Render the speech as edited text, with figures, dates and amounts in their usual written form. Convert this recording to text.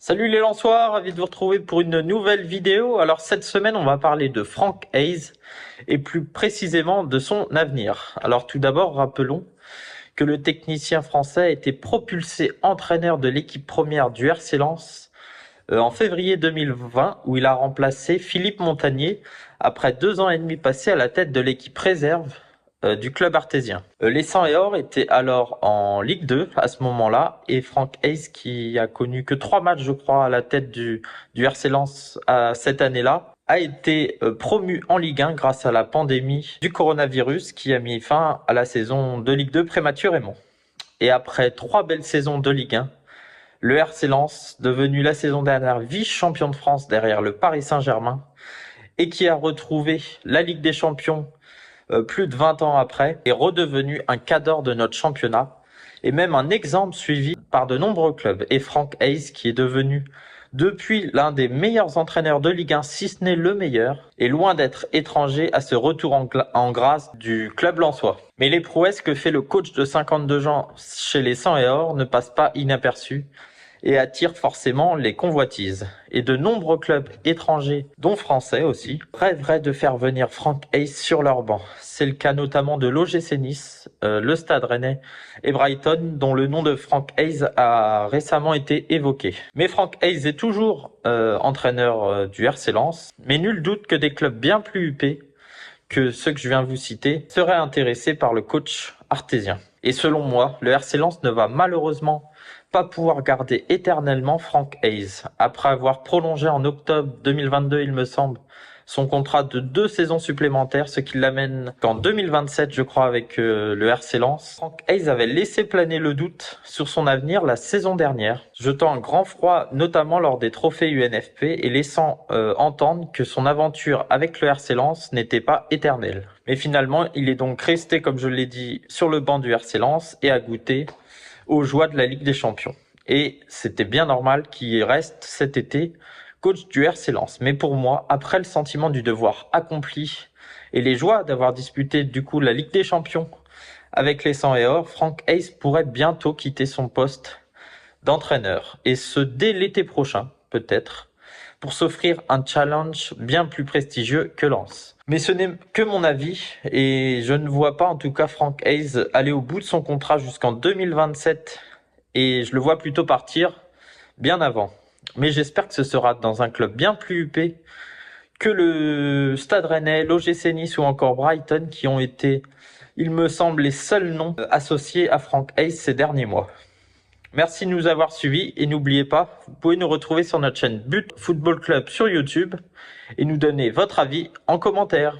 Salut les Lensois, ravi de vous retrouver pour une nouvelle vidéo. Alors cette semaine, on va parler de Franck Haise et plus précisément de son avenir. Alors tout d'abord, rappelons que le technicien français a été propulsé entraîneur de l'équipe première du RC Lens en février 2020 où il a remplacé Philippe Montagnier après 2 ans et demi passés à la tête de l'équipe réserve du club artésien. Les 100 et Or étaient alors en Ligue 2 à ce moment-là et Franck Haise, qui a connu que 3 matchs je crois à la tête du RC Lens cette année-là, a été promu en Ligue 1 grâce à la pandémie du coronavirus qui a mis fin à la saison de Ligue 2 prématurément. Et après 3 belles saisons de Ligue 1, le RC Lens, devenu la saison dernière vice-champion de France derrière le Paris Saint-Germain et qui a retrouvé la Ligue des Champions plus de 20 ans après, est redevenu un cadre de notre championnat et même un exemple suivi par de nombreux clubs. Et Franck Haise, qui est devenu depuis l'un des meilleurs entraîneurs de Ligue 1, si ce n'est le meilleur, est loin d'être étranger à ce retour en grâce du club lensois. Mais les prouesses que fait le coach de 52 ans chez les 100 et Or ne passent pas inaperçues et attirent forcément les convoitises. Et de nombreux clubs étrangers, dont français aussi, rêveraient de faire venir Franck Haise sur leur banc. C'est le cas notamment de l'OGC Nice, le Stade Rennais et Brighton, dont le nom de Franck Haise a récemment été évoqué. Mais Franck Haise est toujours entraîneur du RC Lens, mais nul doute que des clubs bien plus huppés que ceux que je viens de vous citer seraient intéressés par le coach artésien. Et selon moi, le RC Lens ne va malheureusement pas pouvoir garder éternellement Franck Haise. Après avoir prolongé en octobre 2022, il me semble, son contrat de 2 saisons supplémentaires, ce qui l'amène qu'en 2027, je crois, avec le RC Lens. Franck Haise avait laissé planer le doute sur son avenir la saison dernière, jetant un grand froid, notamment lors des trophées UNFP, et laissant entendre que son aventure avec le RC Lens n'était pas éternelle. Mais finalement, il est donc resté, comme je l'ai dit, sur le banc du RC Lens et a goûté aux joies de la Ligue des Champions. Et c'était bien normal qu'il reste cet été coach du RC Lens. Mais pour moi, après le sentiment du devoir accompli et les joies d'avoir disputé du coup la Ligue des Champions avec les 100 et Or, Franck Haise pourrait bientôt quitter son poste d'entraîneur. Et ce dès l'été prochain, peut-être, pour s'offrir un challenge bien plus prestigieux que Lens. Mais ce n'est que mon avis et je ne vois pas en tout cas Franck Haise aller au bout de son contrat jusqu'en 2027 et je le vois plutôt partir bien avant. Mais j'espère que ce sera dans un club bien plus huppé que le Stade Rennais, l'OGC Nice ou encore Brighton qui ont été, il me semble, les seuls noms associés à Franck Haise ces derniers mois. Merci de nous avoir suivis et n'oubliez pas, vous pouvez nous retrouver sur notre chaîne But Football Club sur YouTube et nous donner votre avis en commentaire.